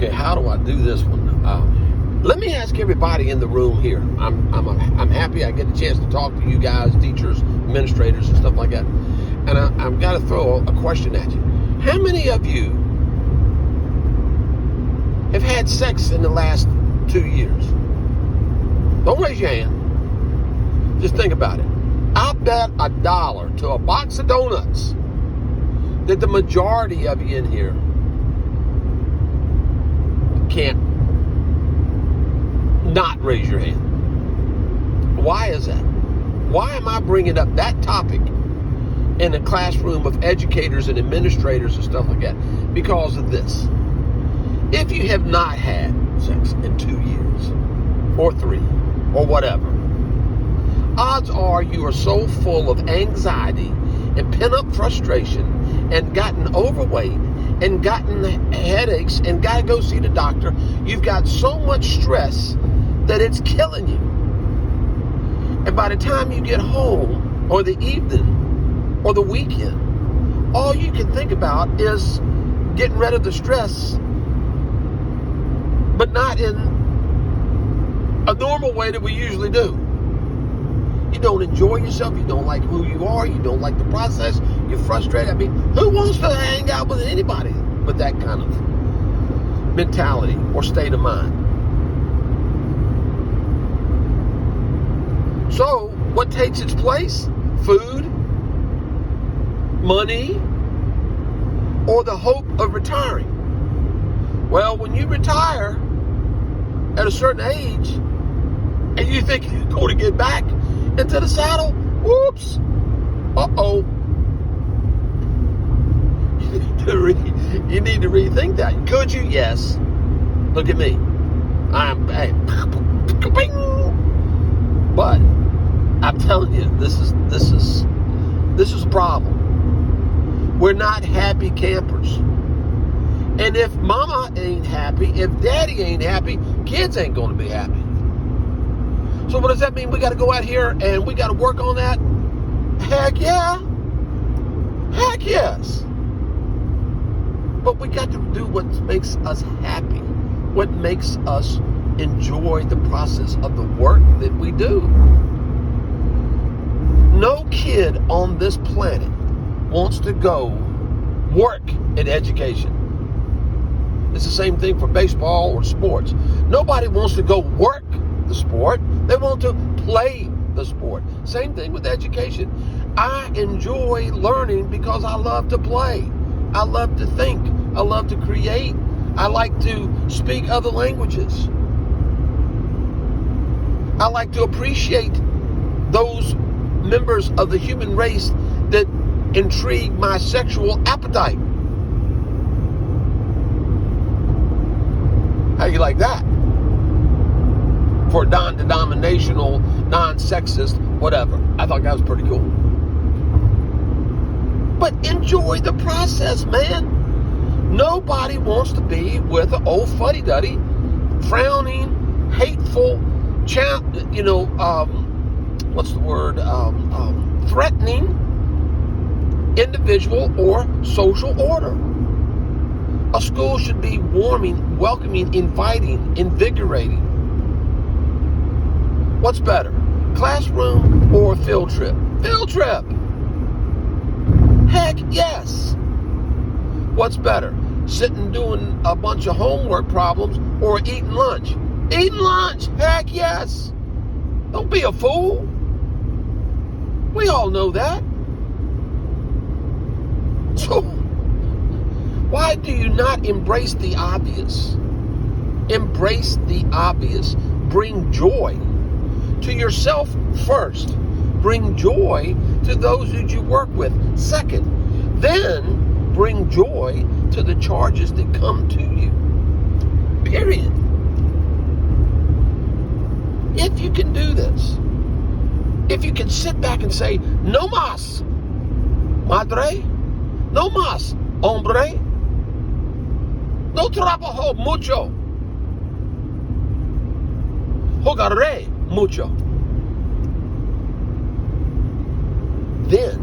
Okay, how do I do this one? Let me ask everybody in the room here. I'm happy I get a chance to talk to you guys, teachers, administrators, and stuff like that. And I've got to throw a question at you. How many of you have had sex in the last 2 years? Don't raise your hand. Just think about it. I bet $1 to a box of donuts that the majority of you in here can't not raise your hand. Why is that? Why am I bringing up that topic in a classroom of educators and administrators and stuff like that? Because of this. If you have not had sex in 2 years or 3 or whatever, odds are you are so full of anxiety and pent-up frustration and gotten overweight and gotten headaches and got to go see the doctor. You've got so much stress that it's killing you. And by the time you get home, or the evening, or the weekend, all you can think about is getting rid of the stress, but not in a normal way that we usually do. You don't enjoy yourself. You don't like who you are. You don't like the process. You're frustrated. I mean, who wants to hang out with anybody with that kind of mentality or state of mind? So, what takes its place? Food, money, or the hope of retiring. Well, when you retire at a certain age, and you think you're going to get back into the saddle, whoops, uh-oh. You need to rethink that. Could you? Yes. Look at me. But I'm telling you, this is a problem. We're not happy campers. And if mama ain't happy, if daddy ain't happy, kids ain't going to be happy. So what does that mean? We got to go out here and we got to work on that? Heck yeah. Heck yes. But we got to do what makes us happy. What makes us enjoy the process of the work that we do. No kid on this planet wants to go work in education. It's the same thing for baseball or sports. Nobody wants to go work the sport. They want to play the sport. Same thing with education. I enjoy learning because I love to play. I love to think. I love to create. I like to speak other languages. I like to appreciate those members of the human race that intrigue my sexual appetite. How you like that? For non-denominational, non-sexist, whatever. I thought that was pretty cool. But enjoy the process, man. Nobody wants to be with an old fuddy-duddy, frowning, hateful, threatening individual or social order. A school should be warming, welcoming, inviting, invigorating. What's better, classroom or field trip? Field trip. Heck yes. What's better, sitting doing a bunch of homework problems or eating lunch? Eating lunch. Heck yes. Don't be a fool. We all know that. So, why do you not embrace the obvious? Embrace the obvious. Bring joy to yourself first. Bring joy to those that you work with second. Then bring joy to the charges that come to you. Period. If you can do this, if you can sit back and say, no más, madre, no más, hombre, no trabajo mucho, jugaré mucho, then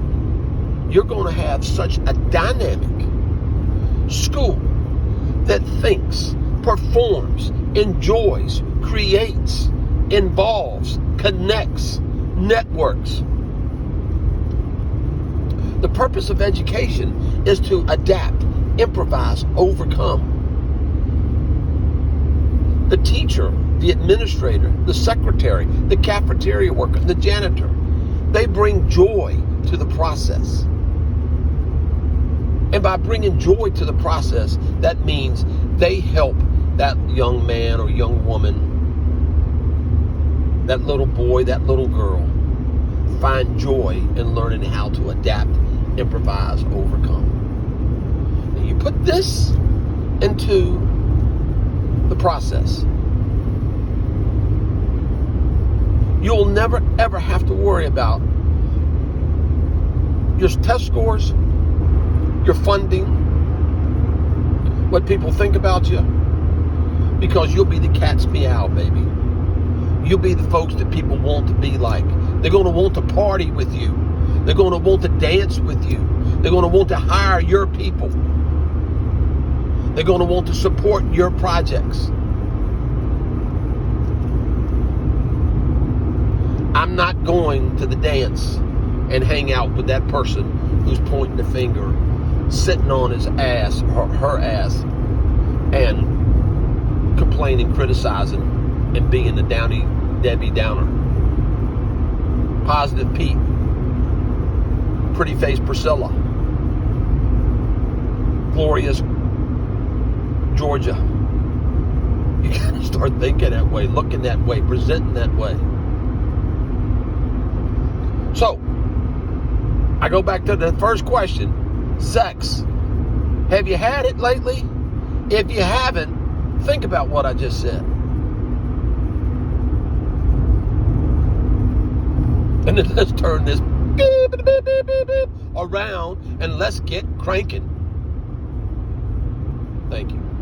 you're going to have such a dynamic school that thinks, performs, enjoys, creates, involves, connects, networks. The purpose of education is to adapt, improvise, overcome. The teacher, the administrator, the secretary, the cafeteria worker, the janitor, they bring joy to the process. And by bringing joy to the process, that means they help that young man or young woman, that little boy, that little girl, find joy in learning how to adapt, improvise, overcome. And you put this into the process, you'll never ever have to worry about your test scores, your funding, what people think about you, because you'll be the cat's meow, baby. You'll be the folks that people want to be like. They're going to want to party with you. They're going to want to dance with you. They're going to want to hire your people. They're going to want to support your projects. I'm not going to the dance and hang out with that person who's pointing the finger, sitting on his ass or her ass, and complaining, criticizing, and being the Debbie Downer. Positive Pete, pretty face Priscilla, glorious Georgia. You gotta start thinking that way, looking that way, presenting that way. So, I go back to the first question. Sex. Have you had it lately? If you haven't, think about what I just said. And then let's turn this beep, beep, beep, beep, beep, around and let's get cranking. Thank you.